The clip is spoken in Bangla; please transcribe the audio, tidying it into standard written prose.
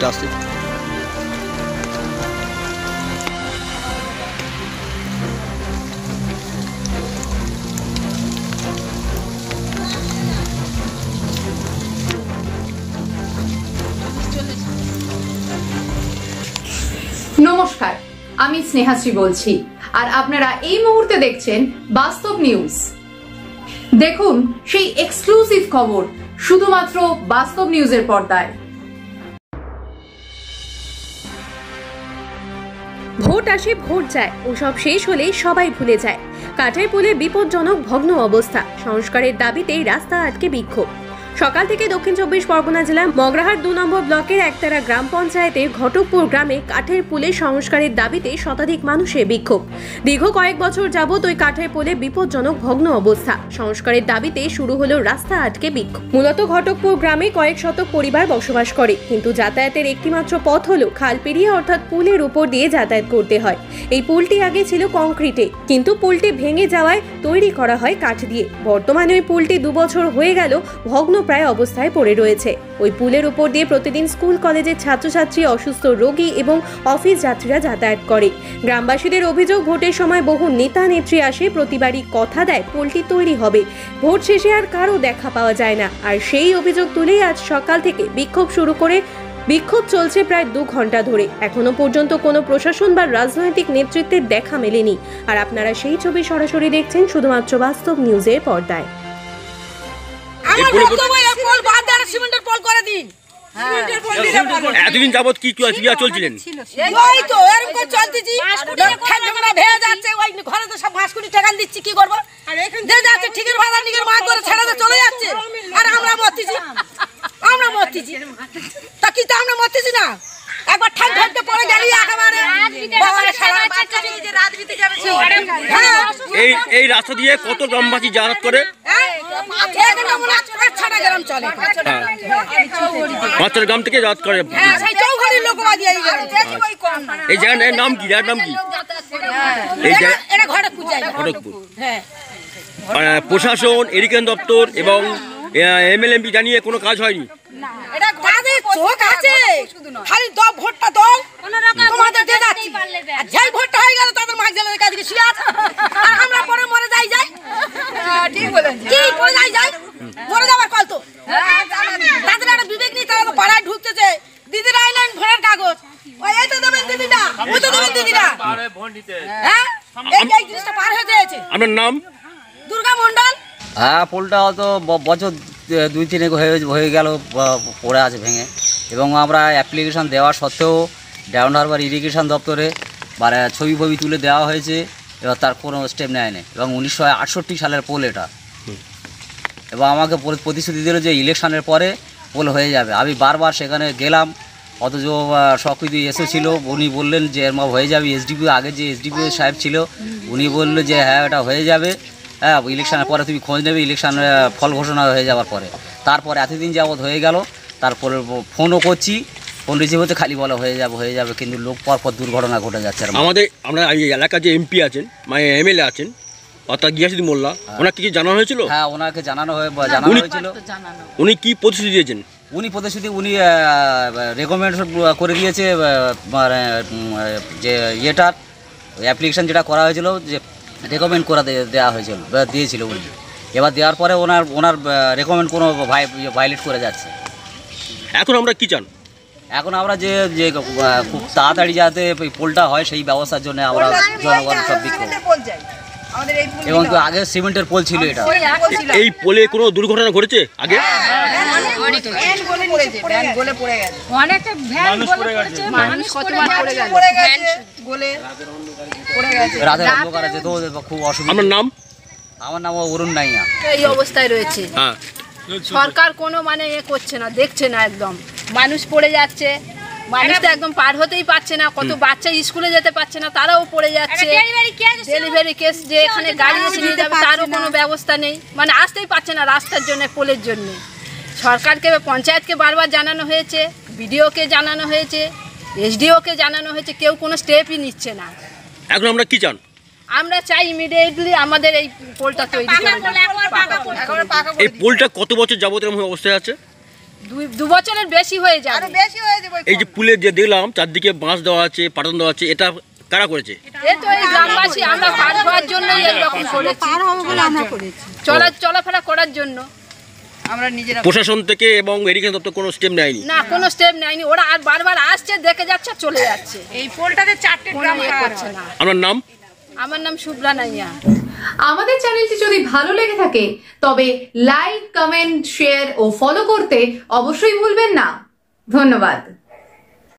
এটা আসছে। নমস্কার, আমি স্নেহাশ্রী বলছি, আর আপনারা এই মুহূর্তে দেখছেন বাস্তব নিউজ। দেখুন সেই এক্সক্লুসিভ খবর শুধুমাত্র বাস্তব নিউজের পর্দায়। ভোট আসে ভোট যায়, ওসব শেষ হলেই সবাই ভুলে যায়। কাঠের পুলে বিপজ্জনক ভগ্ন অবস্থা, সংস্কারের দাবিতেই রাস্তা আটকে বিক্ষোভ। সকাল থেকে দক্ষিণ 24 পরগনা জেলার মগরাহাট 2 নম্বর ব্লকের একতারা গ্রাম পঞ্চায়েতের ঘটকপুর গ্রামে কাঠের পুলে সংস্কারের দাবিতে শতাধিক মানুষের বিক্ষোভ। দীর্ঘ কয়েক বছর যাবত ওই কাঠের পুলে বিপজ্জনক ভগ্ন অবস্থা, সংস্কারের দাবিতে শুরু হলো রাস্তা আটকে বিক্ষোভ। মূলত ঘটকপুর গ্রামে কয়েক শতক পরিবার বসবাস করে, কিন্তু যাতায়াতের একটিমাত্র পথ হলো খাল পেরিয়ে, অর্থাৎ পুলের উপর দিয়ে যাতায়াত করতে হয়। এই পুলটি আগে ছিল কংক্রিটে, কিন্তু পুলটি ভেঙে যাওয়ায় তৈরি করা হয় কাঠ দিয়ে। বর্তমানে ওই পুলটি 2 বছর হয়ে গেল ভগ্ন প্রায় অবস্থায় পড়ে রয়েছে। ওই পুলের উপর দিয়ে প্রতিদিন স্কুল কলেজের ছাত্রছাত্রী, অসুস্থ রোগী এবং অফিস যাত্রীরা যাতায়াত করে। গ্রামবাসীদের অভিযোগ, ভোটের সময় বহু নেতা নেত্রী আসে, প্রতিবারই কথা দেয় পুলটি তৈরি হবে, ভোট শেষে আর কারো দেখা পাওয়া যায় না। আর সেই অভিযোগ তুলেই আজ সকাল থেকে বিক্ষোভ চলছে প্রায় 2 ঘন্টা ধরে। এখনো পর্যন্ত কোনো প্রশাসন বা রাজনৈতিক নেতৃত্বের দেখা মেলেনি। আর আপনারা সেই ছবি সরাসরি দেখছেন শুধুমাত্র বাস্তব নিউজের পর্দায়। এতদিন যাবত কি চলছিলেন? ওই তো এরকম করে চলতেছি, ভেঙে যাচ্ছে, ওই ঘরে তো সব ঘাসকুটি ঠেকান দিচ্ছি, কি করবো? যে যাচ্ছে ঠিকের ভাড়া নিকের মাছ ধরে ছেড়ে চলে যাচ্ছে, আর আমরা মরতেছি তা কি, তা আমরা মরতেছি না? একবার ঠাক ধরতে পড়ে গেলি একেবারে এই রাস্তা দিয়ে কত গ্রামবাসী যাতায়াত করে? 5-6টা গ্রাম চলে, 5টা গ্রাম থেকে যাতায়াত করে। এই জায়গার নাম কি? ঘটকপুর। প্রশাসন, ইরিগেশন দপ্তর এবং MLMP জানিয়ে কোনো কাজ হয়নি। চোখ আছে, খালি ভোটটা দাও, তোমাদের দিয়ে যাচ্ছি, আর যেই ভোটটা হয়ে গেল তাদের মাছ জেলের কাছে শুয়ে আছে, আর আমরা পরে মরে যাই ঠিক বলেন, কি পরে যাই মরে যাবার কল তো তাদের একটা বিবেক নেই। তারা পাড়ায় ঢুকতেছে, দিদিরা আইলেন ভোটের কাগজ, এই তো দেবেন দিদিরা, ওই তো দেবেন দিদিরা, হ্যাঁ এই জিনিসটা পার হয়ে যাচ্ছে। আপনার নাম? দুর্গা মন্ডল। হ্যাঁ, পোলটা হয়তো বছর 2-3 হয়ে গেল পড়ে আছে ভেঙে, এবং আমরা অ্যাপ্লিকেশান দেওয়া সত্ত্বেও ডাউন হারবার ইরিগেশন দপ্তরে ছবি তুলে দেওয়া হয়েছে, এবার তার কোনো স্টেপ নেয়নি। এবং 1968 সালের পোল এটা, এবং আমাকে প্রতিশ্রুতি দিল যে ইলেকশনের পরে পোল হয়ে যাবে। আমি বারবার সেখানে গেলাম, অথচ সব কিছু এসেছিলো, উনি বললেন যে এরমা হয়ে যাবে। আগে যে এসডিপি সাহেব ছিল, উনি বললো যে হ্যাঁ এটা হয়ে যাবে, হ্যাঁ ইলেকশনের পরে তুমি খোঁজ নেবে, ইলেকশনের ফল ঘোষণা হয়ে যাওয়ার পরে। তারপরে এতদিন যাবৎ হয়ে গেল, তারপরে ফোনও করছি, ফোন রিসিভ হতে খালি বলা হয়ে যাবে, কিন্তু লোক পর দুর্ঘটনা ঘটে যাচ্ছে। আমরা এই এলাকার যে MP আছেন, মানে MLA আছেন, অর্থাৎ গিয়াসুদ্দিন মোল্লা, ওনাকে কি জানানো হয়েছিল? হ্যাঁ, ওনাকে জানানো হয়েছিল। উনি কি প্রতিশ্রুতি দিয়েছেন? উনি রেকমেন্ড করে দিয়েছে, যে ইয়েটার অ্যাপ্লিকেশান যেটা করা হয়েছিল, যে রেকমেন্ড করে দিয়েছিল উনি। এবার দেওয়ার পরে ওনার রেকমেন্ড কোনো ভায়োলেট করে যাচ্ছে। এখন আমরা কি চান? এখন আমরা যে খুব তাড়াতাড়ি যাতে পোলটা হয়, সেই ব্যবস্থার জন্য আমরা জনগণ সব বিক্ষোভ। এবং তো আগে সিমেন্টের পোল ছিল এটা। এই পোলে কোনো দুর্ঘটনা ঘটেছে আগে? রাতের অন্ধকারে যেত, খুব অসুবিধা। আমার নাম? আমার নাম অরুণ নাইয়া। এই অবস্থায় রয়েছে, সরকার কোনো করছে না, দেখছে না, একদম মানুষ পড়ে যাচ্ছে, মানুষ তো একদম পার হতেই পারছে না। কত বাচ্চা স্কুলে যেতে পারছে না, তারাও পড়ে যাচ্ছে। ডেলিভারি কেস যে এখানে গাড়ি এসে নিয়ে যাবে, তারও কোনো ব্যবস্থা নেই, আসতেই পারছে না রাস্তার জন্য, পোলের জন্য। সরকারকে, পঞ্চায়েতকে বারবার জানানো হয়েছে, বিডিওকে জানানো হয়েছে, SDOকে জানানো হয়েছে, কেউ কোনো স্টেপই নিচ্ছে না। এখন আমরা কি চান? আমরা চাই ইমিডিয়েটলি আমাদের এই পোলটা তৈরি করে। এই পোলটা কত বছর যাবত এরকম অবস্থায় আছে? দু বছরের বেশি হয়ে যায়। এই যে পুলে যে দেখলাম চারদিকে বাঁশ দেওয়া আছে, পাটন দেওয়া আছে, এটা কারা করেছে? এই তো এই গ্রামবাসী, আমরা পার হওয়ার জন্য এইরকম করেছি, চলাফেরা করার জন্য। আমরা নিজেরা প্রশাসন থেকে এবং ইরিগেশন দপ্তর কোনো স্টেপ নেয়নি? না, কোনো স্টেপ নেয়নি। ওরা আর বারবার আসছে, দেখে যাচ্ছে, চলে যাচ্ছে। এই পোলটাতে 4টে গ্রাম করছে না। আমার নাম শুভ্রা নাইয়া। আমাদের চ্যানেলটি যদি ভালো লেগে থাকে তবে লাইক, কমেন্ট, শেয়ার ও ফলো করতে অবশ্যই ভুলবেন না। ধন্যবাদ।